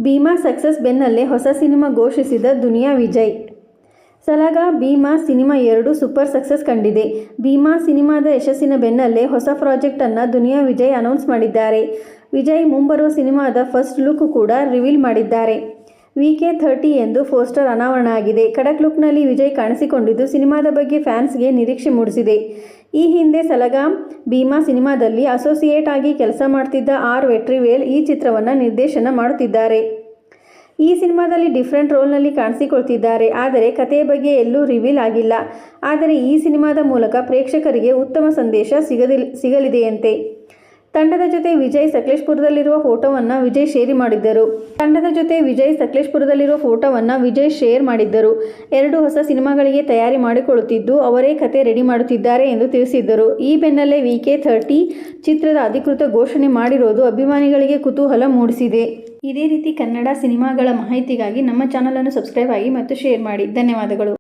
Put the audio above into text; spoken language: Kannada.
ಭೀಮಾ ಸಕ್ಸಸ್ ಬೆನ್ನಲ್ಲೇ ಹೊಸ ಸಿನಿಮಾ ಘೋಷಿಸಿದ ದುನಿಯಾ ವಿಜಯ್. ಸಲಗ ಭೀಮಾ ಸಿನಿಮಾ 2 ಸೂಪರ್ ಸಕ್ಸಸ್ ಕಂಡಿದೆ. ಭೀಮಾ ಸಿನಿಮಾದ ಯಶಸ್ಸಿನ ಬೆನ್ನಲ್ಲೇ ಹೊಸ ಪ್ರಾಜೆಕ್ಟ್ ಅನ್ನು ದುನಿಯಾ ವಿಜಯ್ ಅನೌನ್ಸ್ ಮಾಡಿದ್ದಾರೆ. ವಿಜಯ್ ಮುಂಬರುವ ಸಿನಿಮಾದ ಫಸ್ಟ್ ಲುಕ್ ಕೂಡ ರಿವೀಲ್ ಮಾಡಿದ್ದಾರೆ. VK30 ಎಂದು ಪೋಸ್ಟರ್ ಅನಾವರಣ ಆಗಿದೆ. ಖಡಕ್ ಲುಕ್ನಲ್ಲಿ ವಿಜಯ್ ಕಾಣಿಸಿಕೊಂಡಿದ್ದು ಸಿನಿಮಾದ ಬಗ್ಗೆ ಫ್ಯಾನ್ಸ್ಗೆ ನಿರೀಕ್ಷೆ ಮೂಡಿಸಿದೆ. ಈ ಹಿಂದೆ ಸಲಗ ಭೀಮಾ ಸಿನಿಮಾದಲ್ಲಿ ಅಸೋಸಿಯೇಟ್ ಆಗಿ ಕೆಲಸ ಮಾಡ್ತಿದ್ದ ವೆಟ್ರಿವೇಲ್ ಈ ಚಿತ್ರವನ್ನು ನಿರ್ದೇಶನ ಮಾಡುತ್ತಿದ್ದಾರೆ. ಈ ಸಿನಿಮಾದಲ್ಲಿ ಡಿಫರೆಂಟ್ ರೋಲ್ನಲ್ಲಿ ಕಾಣಿಸಿಕೊಳ್ತಿದ್ದಾರೆ. ಆದರೆ ಕಥೆಯ ಬಗ್ಗೆ ಎಲ್ಲೂ ರಿವೀಲ್ ಆಗಿಲ್ಲ. ಆದರೆ ಈ ಸಿನಿಮಾದ ಮೂಲಕ ಪ್ರೇಕ್ಷಕರಿಗೆ ಉತ್ತಮ ಸಂದೇಶ ಸಿಗಲಿದೆಯಂತೆ. ತಂಡದ ಜೊತೆ ವಿಜಯ್ ಸಕಲೇಶಪುರದಲ್ಲಿರುವ ಫೋಟೋವನ್ನು ವಿಜಯ್ ಶೇರ್ ಮಾಡಿದ್ದರು. 2 ಹೊಸ ಸಿನಿಮಾಗಳಿಗೆ ತಯಾರಿ ಮಾಡಿಕೊಳ್ಳುತ್ತಿದ್ದು ಅವರೇ ಕತೆ ರೆಡಿ ಮಾಡುತ್ತಿದ್ದಾರೆ ಎಂದು ತಿಳಿಸಿದ್ದರು. ಈ ಬೆನ್ನಲ್ಲೇ VK30 ಚಿತ್ರದ ಅಧಿಕೃತ ಘೋಷಣೆ ಮಾಡಿರೋದು ಅಭಿಮಾನಿಗಳಿಗೆ ಕುತೂಹಲ ಮೂಡಿಸಿದೆ. ಇದೇ ರೀತಿ ಕನ್ನಡ ಸಿನಿಮಾಗಳ ಮಾಹಿತಿಗಾಗಿ ನಮ್ಮ ಚಾನಲನ್ನು ಸಬ್ಸ್ಕ್ರೈಬ್ ಆಗಿ ಮತ್ತು ಶೇರ್ ಮಾಡಿ. ಧನ್ಯವಾದಗಳು.